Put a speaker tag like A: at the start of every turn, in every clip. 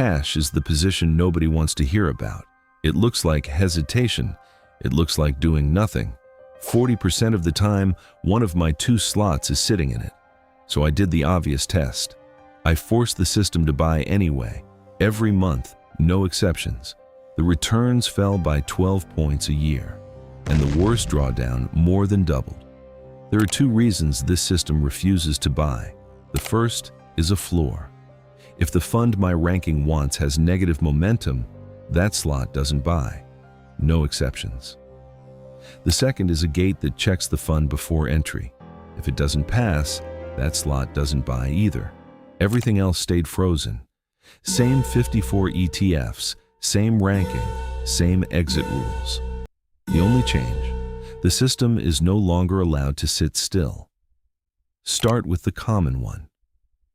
A: Cash is the position nobody wants to hear about. It looks like hesitation. It looks like doing nothing. 40% of the time, one of my 2 slots is sitting in it. So I did the obvious test. I forced the system to buy anyway, every month, no exceptions. The returns fell by 12 points a year, and the worst drawdown more than doubled. There are 2 reasons this system refuses to buy. The first is a floor. If the fund my ranking wants has negative momentum, that slot doesn't buy. No exceptions. The second is a gate that checks the fund before entry. If it doesn't pass, that slot doesn't buy either. Everything else stayed frozen. Same 54 ETFs, same ranking, same exit rules. The only change, the system is no longer allowed to sit still. Start with the common one,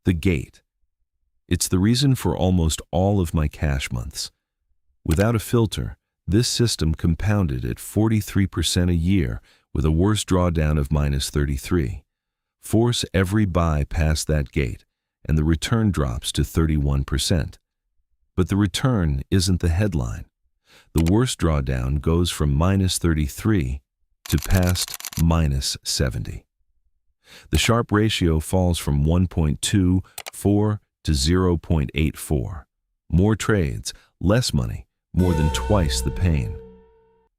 A: the gate. It's the reason for almost all of my cash months. Without a filter, this system compounded at 43% a year with a worse drawdown of -33. Force every buy past that gate, and the return drops to 31%. But the return isn't the headline. The worst drawdown goes from -33 to past -70. The Sharpe ratio falls from 1.24 to 0.84. More trades, less money, more than twice the pain.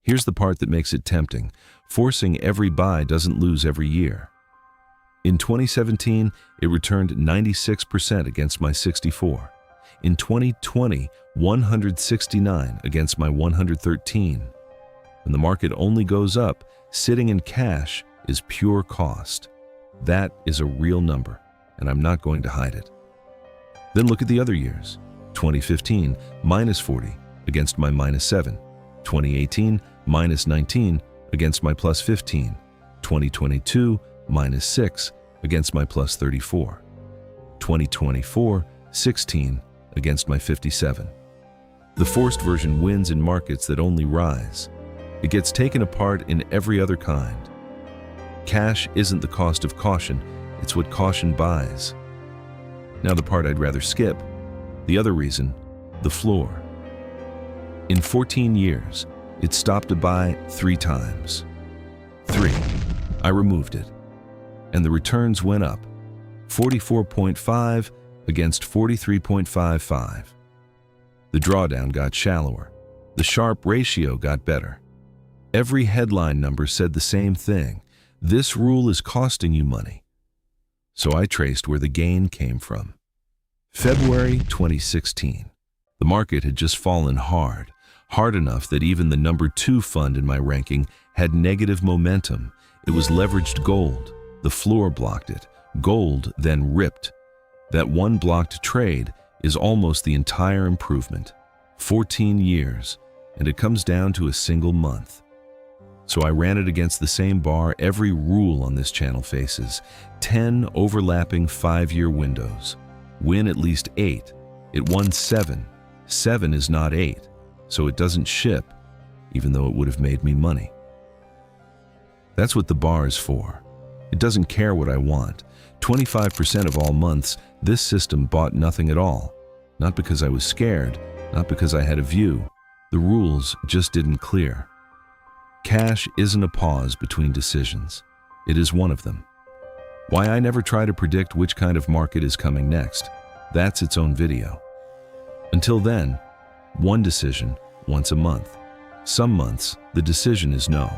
A: Here's the part that makes it tempting. Forcing every buy doesn't lose every year. In 2017, it returned 96% against my 64. In 2020, 169 against my 113. When the market only goes up, sitting in cash is pure cost. That is a real number, and I'm not going to hide it. Then look at the other years. 2015, -40 against my -7. 2018, -19 against my +15. 2022, -6 against my +34. 2024, 16 against my 57. The forced version wins in markets that only rise. It gets taken apart in every other kind. Cash isn't the cost of caution, it's what caution buys. Now the part I'd rather skip, the other reason, the floor. In 14 years, it stopped to buy 3 times. 3. I removed it, and the returns went up, 44.5 against 43.55. The drawdown got shallower. The Sharpe ratio got better. Every headline number said the same thing. This rule is costing you money. So I traced where the gain came from. February 2016. The market had just fallen hard enough that even the number 2 fund in my ranking had negative momentum. It was leveraged gold. The floor blocked it. Gold then ripped. That one blocked trade is almost the entire improvement. 14 years, and it comes down to a single month. So I ran it against the same bar every rule on this channel faces. 10 overlapping 5-year windows. Win at least 8. It won 7. 7 is not 8, so it doesn't ship, even though it would have made me money. That's what the bar is for. It doesn't care what I want. 25% of all months, this system bought nothing at all. Not because I was scared, not because I had a view. The rules just didn't clear. Cash isn't a pause between decisions. It is one of them. Why I never try to predict which kind of market is coming next. That's its own video. Until then, one decision once a month. Some months, the decision is no.